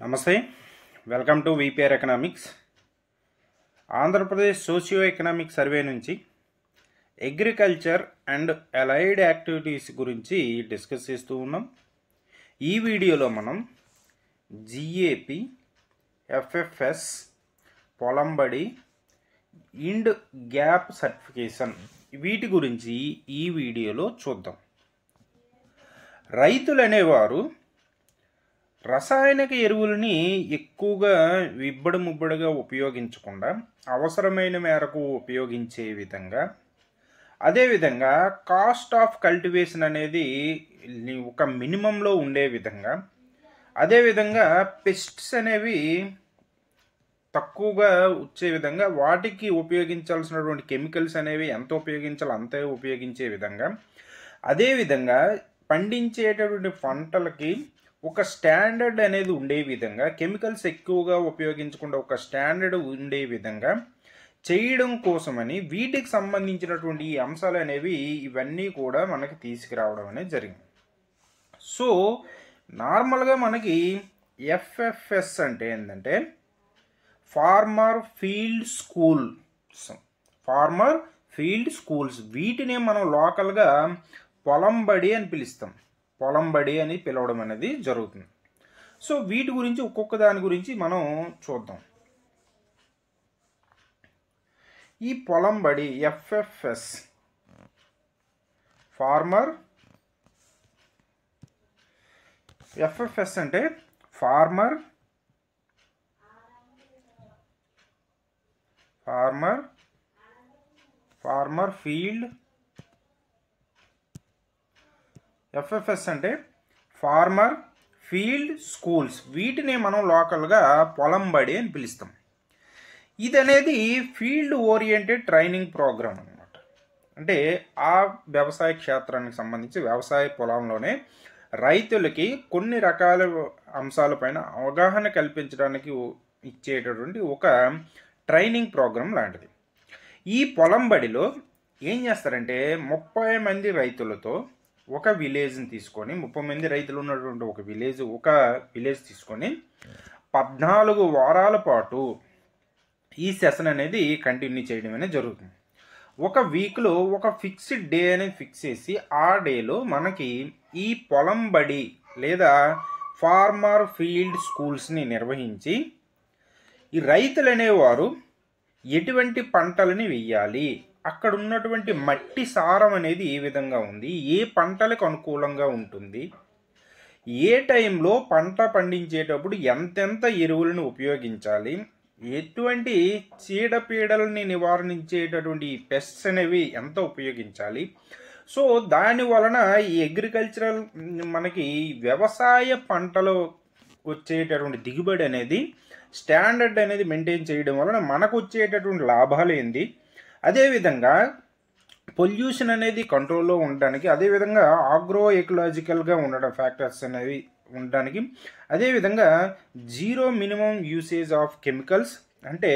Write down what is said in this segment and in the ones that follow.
నమస్తే, welcome to VPR economics. Andhra Pradesh socio economic survey నుంచి agriculture and allied activities గురించి discuss చేస్తూ ఉన్నాం. ఈ వీడియోలో మనం జిఏపి, ఎఫ్ఎఫ్ఎస్, పొలంబడి, ఇండ్ గ్యాప్ సర్టిఫికేషన్ వీటి గురించి ఈ వీడియోలో చూద్దాం. రైతులు అనేవారు రసాయనిక ఎరువులని ఎక్కువగా ఇబ్బడిముబ్బడిగా ఉపయోగించకుండా అవసరమైన మేరకు ఉపయోగించే విధంగా, అదేవిధంగా కాస్ట్ ఆఫ్ కల్టివేషన్ అనేది ఒక మినిమంలో ఉండే విధంగా, అదేవిధంగా పెస్ట్స్ అనేవి తక్కువగా వచ్చే విధంగా, వాటికి ఉపయోగించాల్సినటువంటి కెమికల్స్ అనేవి ఎంత ఉపయోగించాలో అంతే ఉపయోగించే విధంగా, అదేవిధంగా పండించేటటువంటి పంటలకి ఒక స్టాండర్డ్ అనేది ఉండే విధంగా, కెమికల్స్ ఎక్కువగా ఉపయోగించకుండా ఒక స్టాండర్డ్ ఉండే విధంగా చేయడం కోసమని వీటికి సంబంధించినటువంటి ఈ అంశాలు అనేవి ఇవన్నీ కూడా మనకి తీసుకురావడం అనేది జరిగింది. సో నార్మల్గా మనకి ఎఫ్ఎఫ్ఎస్ అంటే ఏంటంటే ఫార్మర్ ఫీల్డ్ స్కూల్స్, వీటినే మనం లోకల్గా పొలంబడి అని పిలుస్తాం. పొలంబడి అని పిలవడం అనేది జరుగుతుంది. సో వీటి గురించి ఒక్కొక్క దాని గురించి మనం చూద్దాం. ఈ పొలంబడి ఎఫ్ఎఫ్ఎస్ ఎఫ్ఎఫ్ఎస్ అంటే ఫార్మర్ ఫీల్డ్, ఎఫ్ఎఫ్ఎస్ అంటే ఫార్మర్ ఫీల్డ్ స్కూల్స్, వీటిని మనం లోకల్గా పొలంబడి అని పిలుస్తాం. ఇది అనేది ఫీల్డ్ ఓరియంటెడ్ ట్రైనింగ్ ప్రోగ్రామ్ అనమాట. అంటే ఆ వ్యవసాయ క్షేత్రానికి సంబంధించి వ్యవసాయ పొలంలోనే రైతులకి కొన్ని రకాల అంశాలపైన అవగాహన కల్పించడానికి ఇచ్చేటటువంటి ఒక ట్రైనింగ్ ప్రోగ్రాం లాంటిది. ఈ పొలంబడిలో ఏం చేస్తారంటే 30 మంది రైతులతో ఒక విలేజ్ని తీసుకొని, 30 మంది రైతులు ఉన్నటువంటి ఒక విలేజ్ తీసుకొని 14 వారాల పాటు ఈ సెషన్ అనేది కంటిన్యూ చేయడం అనేది జరుగుతుంది. ఒక వీక్లో ఒక ఫిక్స్డ్ డే అనేది ఫిక్స్ చేసి ఆ డేలో మనకి ఈ పొలంబడి లేదా ఫార్మర్ ఫీల్డ్ స్కూల్స్ని నిర్వహించి ఈ రైతులు అనేవారు ఎటువంటి పంటలని వెయ్యాలి, అక్కడ ఉన్నటువంటి మట్టి సారం అనేది ఏ విధంగా ఉంది, ఏ పంటలకు అనుకూలంగా ఉంటుంది, ఏ టైంలో పంట పండించేటప్పుడు ఎంతెంత ఎరువులను ఉపయోగించాలి, ఎటువంటి చీడపీడలని నివారించేటటువంటి పెస్ట్స్ అనేవి ఎంత ఉపయోగించాలి. సో దాని వలన ఈ అగ్రికల్చరల్ మనకి వ్యవసాయ పంటలో వచ్చేటటువంటి దిగుబడి అనేది స్టాండర్డ్ అనేది మెయింటైన్ చేయడం వలన మనకు వచ్చేటటువంటి లాభాలు ఏంది, అదేవిధంగా పొల్యూషన్ అనేది కంట్రోల్లో ఉండడానికి, అదేవిధంగా ఆగ్రో ఎకలాజికల్గా ఉండడం ఫ్యాక్టర్స్ అనేవి ఉండడానికి, అదేవిధంగా zero minimum usage of chemicals అంటే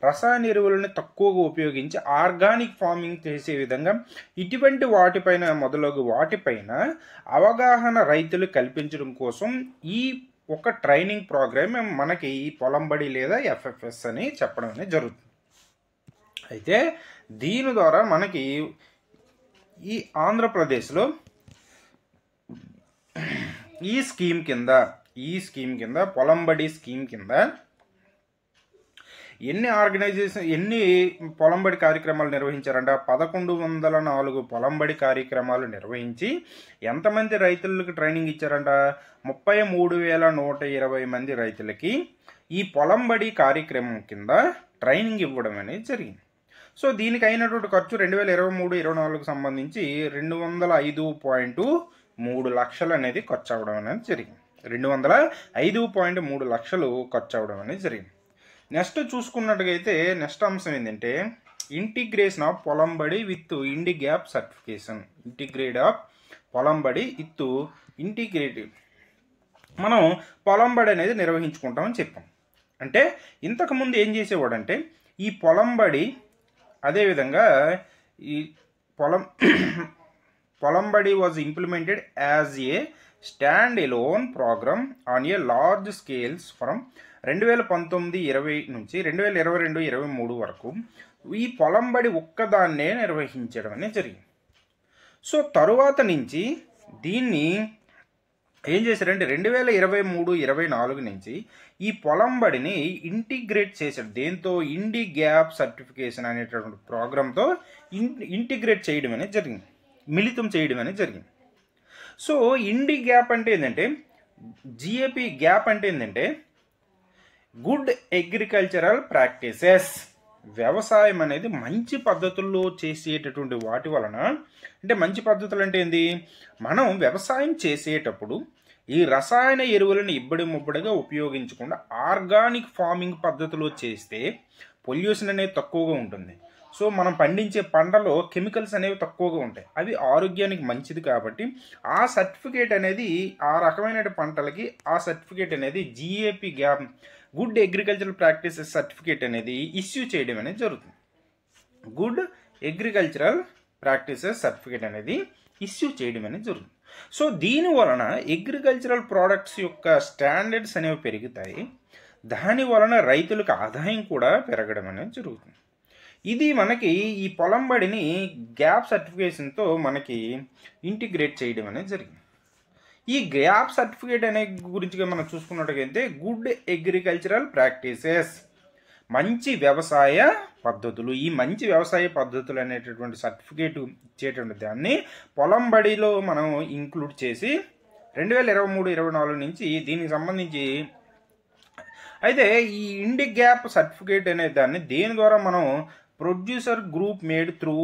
రసాయన ఎరువులను తక్కువగా ఉపయోగించి ఆర్గానిక్ ఫార్మింగ్ చేసే విధంగా ఇటువంటి వాటిపైన అవగాహన రైతులు కల్పించడం కోసం ఈ ఒక ట్రైనింగ్ ప్రోగ్రామ్ మనకి ఈ పొలంబడి లేదా ఎఫ్ఎఫ్ఎస్ అని చెప్పడం అనేది జరుగుతుంది. అయితే దీని ద్వారా మనకి ఈ ఆంధ్రప్రదేశ్లో ఈ స్కీమ్ కింద పొలంబడి స్కీమ్ కింద ఎన్ని పొలంబడి కార్యక్రమాలు నిర్వహించారంట? 1104 పొలంబడి కార్యక్రమాలు నిర్వహించి ఎంతమంది రైతులకు ట్రైనింగ్ ఇచ్చారంట? 33,120 మంది రైతులకి ఈ పొలంబడి కార్యక్రమం కింద ట్రైనింగ్ ఇవ్వడం అనేది జరిగింది. సో దీనికి అయినటువంటి ఖర్చు 2023-24 సంబంధించి 205.3 లక్షలు అనేది ఖర్చు అవ్వడం అనేది జరిగింది. 205.3 లక్షలు ఖర్చు అవ్వడం అనేది జరిగింది. నెక్స్ట్ చూసుకున్నట్టుగైతే నెక్స్ట్ అంశం ఏంటంటే integration of Polambadi with IndGAP certification. Integrative మనం పొలంబడి అనేది నిర్వహించుకుంటామని చెప్పాం. అంటే ఇంతకుముందు ఏం చేసేవాడంటే ఈ పొలంబడి, అదేవిధంగా ఈ Polambadi was implemented as a stand alone programme on a large scales from 2019-20 నుంచి 2022-23 వరకు ఈ పొలంబడి ఒక్కదాన్నే నిర్వహించడం అనేది జరిగింది. సో తరువాత నుంచి దీన్ని ఏం చేశారంటే 2023-24 నుంచి ఈ పొలంబడిని ఇంటిగ్రేట్ చేశారు. దేంతో ఇండి గ్యాప్ సర్టిఫికేషన్ అనేటటువంటి ప్రోగ్రామ్తో ఇంటిగ్రేట్ చేయడం అనేది జరిగింది, మిళితం చేయడం అనేది జరిగింది. సో ఇండి గ్యాప్ అంటే ఏంటంటే, జిఏపి గ్యాప్ అంటే ఏంటంటే గుడ్ అగ్రికల్చరల్ ప్రాక్టీసెస్, వ్యవసాయం అనేది మంచి పద్ధతుల్లో చేసేటటువంటి వాటి వలన, అంటే మంచి పద్ధతులు అంటే ఏంది, మనం వ్యవసాయం చేసేటప్పుడు ఈ రసాయన ఎరువులను ఇబ్బడి ముబ్బడిగా ఉపయోగించకుండా ఆర్గానిక్ ఫార్మింగ్ పద్ధతిలో చేస్తే పొల్యూషన్ అనేది తక్కువగా ఉంటుంది. సో మనం పండించే పంటలో కెమికల్స్ అనేవి తక్కువగా ఉంటాయి, అవి ఆరోగ్యానికి మంచిది. కాబట్టి ఆ సర్టిఫికేట్ అనేది, ఆ రకమైన పంటలకి ఆ సర్టిఫికేట్ అనేది GAP gap, good agricultural practices certificate అనేది ఇష్యూ చేయడం అనేది జరుగుతుంది. గుడ్ అగ్రికల్చరల్ ప్రాక్టీసెస్ సర్టిఫికేట్ అనేది ఇష్యూ చేయడం అనేది జరుగుతుంది. సో దీని వలన అగ్రికల్చరల్ ప్రోడక్ట్స్ యొక్క స్టాండర్డ్స్ అనేవి పెరుగుతాయి, దాని వలన రైతులకు ఆదాయం కూడా పెరగడం అనేది జరుగుతుంది. ఇది మనకి ఈ పొలంబడిని గ్యాప్ సర్టిఫికేషన్తో మనకి ఇంటిగ్రేట్ చేయడం అనేది జరిగింది. ఈ గ్యాప్ సర్టిఫికేట్ అనే గురించి మనం చూసుకున్నట్టుగైతే గుడ్ అగ్రికల్చరల్ ప్రాక్టీసెస్, మంచి వ్యవసాయ పద్ధతులు, ఈ మంచి వ్యవసాయ పద్ధతులు అనేటటువంటి సర్టిఫికేట్ ఇచ్చేటువంటి దాన్ని పొలంబడిలో మనం ఇంక్లూడ్ చేసి 2023-24 నుంచి దీనికి సంబంధించి అయితే ఈ ఇండి గ్యాప్ సర్టిఫికేట్ అనే దాన్ని దేని ద్వారా మనం producer group made through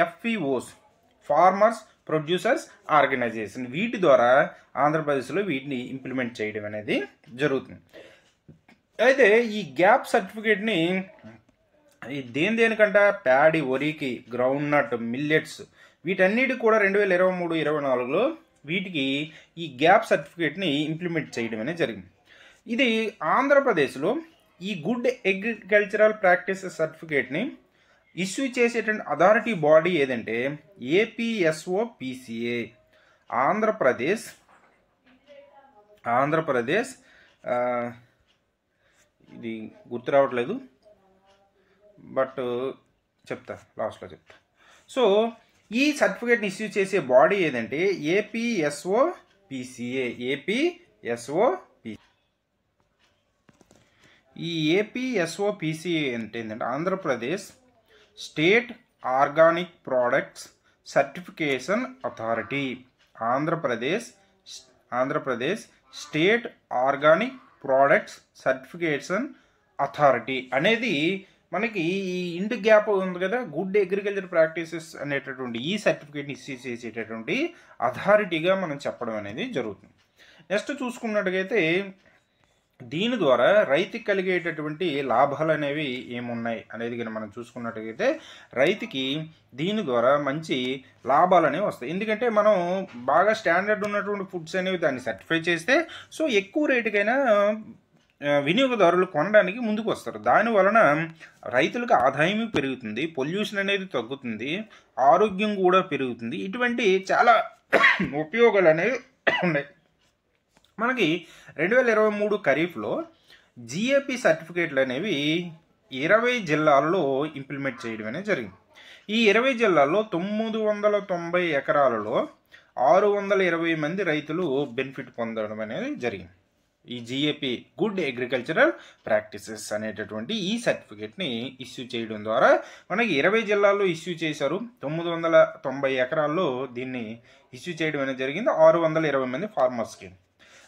FPOs, farmers producers organization, వీటి ద్వారా ఆంధ్రప్రదేశ్లో వీటిని ఇంప్లిమెంట్ చేయడం అనేది జరుగుతుంది. అయితే ఈ గ్యాప్ సర్టిఫికేట్ని దేనికంట ప్యాడీ, వరికి, గ్రౌండ్ నట్, మిల్లెట్స్ వీటన్నిటి కూడా 2023-24లో వీటికి ఈ గ్యాప్ సర్టిఫికేట్ని ఇంప్లిమెంట్ చేయడం అనేది జరిగింది. ఇది ఆంధ్రప్రదేశ్లో ఈ గుడ్ అగ్రికల్చరల్ ప్రాక్టీసెస్ సర్టిఫికేట్ని ఇష్యూ చేసేటువంటి అథారిటీ బాడీ ఏదంటే ఏపీఎస్ఓపిసిఏ, ఆంధ్రప్రదేశ్ ఇది గుర్తు రావట్లేదు, బట్ చెప్తా, లాస్ట్లో చెప్తా. సో ఈ సర్టిఫికేట్ని ఇష్యూ చేసే బాడీ ఏదంటే ఏపీఎస్ఓపిసిఏ. ఈ ఏపీఎస్ఓపిసిఏ అంటే ఏంటంటే Andhra Pradesh state organic products certification authority. Andhra Pradesh state organic products certification authority అనేది మనకి ఈ ఇండి గ్యాప్ ఉంది కదా, గుడ్ అగ్రికల్చర్ ప్రాక్టీసెస్ అనేటటువంటి ఈ సర్టిఫికేట్ని ఇష్యూ చేసేటటువంటి అథారిటీగా మనం చెప్పడం అనేది జరుగుతుంది. నెక్స్ట్ చూసుకున్నట్టుగైతే దీని ద్వారా రైతుకి కలిగేటటువంటి లాభాలు అనేవి ఏమున్నాయి అనేది కనుక మనం చూసుకున్నట్టుగైతే రైతుకి దీని ద్వారా మంచి లాభాలు అనేవి వస్తాయి. ఎందుకంటే మనం బాగా స్టాండర్డ్ ఉన్నటువంటి ఫుడ్స్ అనేవి దాన్ని సర్టిఫై చేస్తే సో ఎక్కువ రేటుకైనా వినియోగదారులు కొనడానికి ముందుకు వస్తారు. దాని వలన రైతులకు ఆదాయం పెరుగుతుంది, పొల్యూషన్ అనేది తగ్గుతుంది, ఆరోగ్యం కూడా పెరుగుతుంది. ఇటువంటి చాలా ఉపయోగాలు అనేవి ఉన్నాయి. మనకి 2023 ఖరీఫ్లో జిఏపి సర్టిఫికేట్లు అనేవి 20 జిల్లాల్లో ఇంప్లిమెంట్ చేయడం అనేది జరిగింది. ఈ 20 జిల్లాల్లో 990 ఎకరాలలో 620 మంది రైతులు బెనిఫిట్ పొందడం అనేది జరిగింది. ఈ జిఏపి గుడ్ అగ్రికల్చరల్ ప్రాక్టీసెస్ అనేటటువంటి ఈ సర్టిఫికేట్ని ఇష్యూ చేయడం ద్వారా మనకి 20 జిల్లాల్లో ఇష్యూ చేశారు. 990 ఎకరాల్లో దీన్ని ఇష్యూ చేయడం అనేది జరిగింది 620 మంది ఫార్మర్స్కి.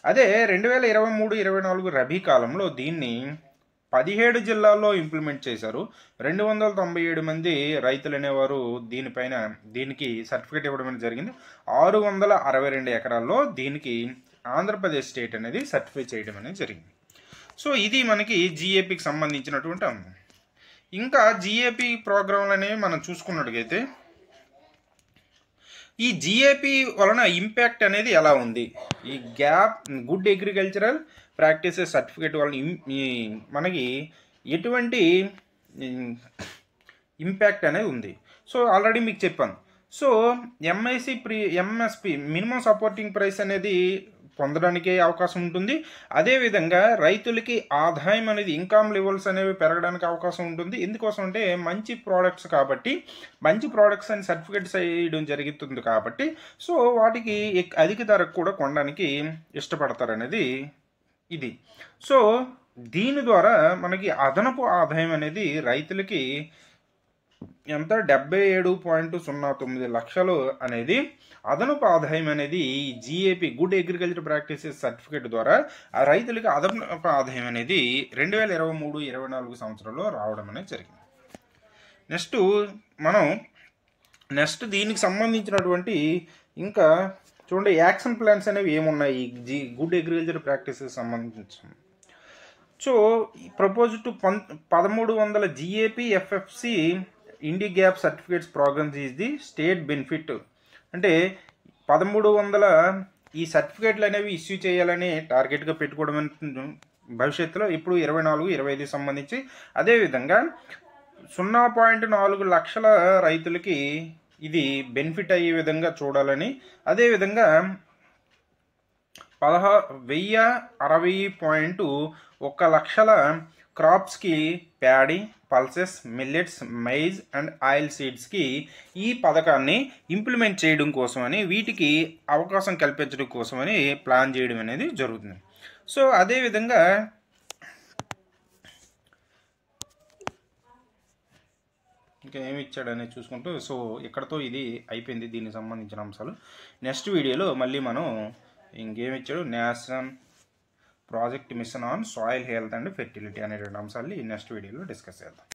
అదే 2023-24 రబీ కాలంలో దీన్ని 17 జిల్లాల్లో ఇంప్లిమెంట్ చేశారు. 297 మంది రైతులు అనేవారు దీనికి సర్టిఫికేట్ ఇవ్వడం జరిగింది. 662 ఎకరాల్లో దీనికి ఆంధ్రప్రదేశ్ స్టేట్ అనేది సర్టిఫై చేయడం అనేది జరిగింది. సో ఇది మనకి జిఏపికి సంబంధించినటువంటి అంశం. ఇంకా జిఏపి ప్రోగ్రాంలు అనేవి మనం చూసుకున్నట్టుగైతే ఈ జిఏపి వలన ఇంపాక్ట్ అనేది ఎలా ఉంది, ఈ gap good agricultural practices certificate వలన మనకి ఎటువంటి ఇంపాక్ట్ అనేది ఉంది. సో ఆల్రెడీ మీకు చెప్పాను. So MSP minimum supporting price అనేది పొందడానికి అవకాశం ఉంటుంది. అదేవిధంగా రైతులకి ఆదాయం అనేది ఇన్కమ్ లెవెల్స్ అనేవి పెరగడానికి అవకాశం ఉంటుంది. ఎందుకోసం అంటే మంచి ప్రోడక్ట్స్ కాబట్టి, మంచి ప్రోడక్ట్స్ అని సర్టిఫికేట్స్ వేయడం జరుగుతుంది కాబట్టి సో వాటికి అధిక ధరకు కూడా కొనడానికి ఇష్టపడతారనేది ఇది. సో దీని ద్వారా మనకి అదనపు ఆదాయం అనేది రైతులకి ఎంత 77.09 లక్షలు అనేది అదనపు ఆదాయం అనేది GAP good agriculture practices certificate ద్వారా ఆ రైతులకి అదనపు ఆదాయం అనేది 2023-24 సంవత్సరంలో రావడం అనేది జరిగింది. నెక్స్ట్ దీనికి సంబంధించినటువంటి ఇంకా చూడండి యాక్షన్ ప్లాన్స్ అనేవి ఏమున్నాయి గుడ్ అగ్రికల్చర్ ప్రాక్టీసెస్ సంబంధించి. So propose to 1300 GAP FFC IndiGap certificates programs is the state benefit. అంటే 1300 ఈ సర్టిఫికేట్లు అనేవి ఇష్యూ చేయాలని టార్గెట్గా పెట్టుకోవడం భవిష్యత్తులో ఇప్పుడు 24-25 సంబంధించి. అదేవిధంగా 0.4 లక్షల రైతులకి ఇది బెనిఫిట్ అయ్యే విధంగా చూడాలని, అదేవిధంగా 1060.1 లక్షల క్రాప్స్కి paddy, pulses, millets, maize and oil సీడ్స్కి ఈ పథకాన్ని ఇంప్లిమెంట్ చేయడం కోసమని, వీటికి అవకాశం కల్పించడం కోసమని ప్లాన్ చేయడం అనేది జరుగుతుంది. సో అదేవిధంగా ఇంకా ఏమి ఇచ్చాడనేది చూసుకుంటూ సో ఇక్కడతో ఇది అయిపోయింది దీనికి సంబంధించిన అంశాలు. నెక్స్ట్ వీడియోలో మళ్ళీ మనం ఇంకేమి ఇచ్చాడు national project mission on soil health and fertility అనేటువంటి అంశాన్ని నెక్స్ట్ వీడియోలో డిస్కస్ చేద్దాం.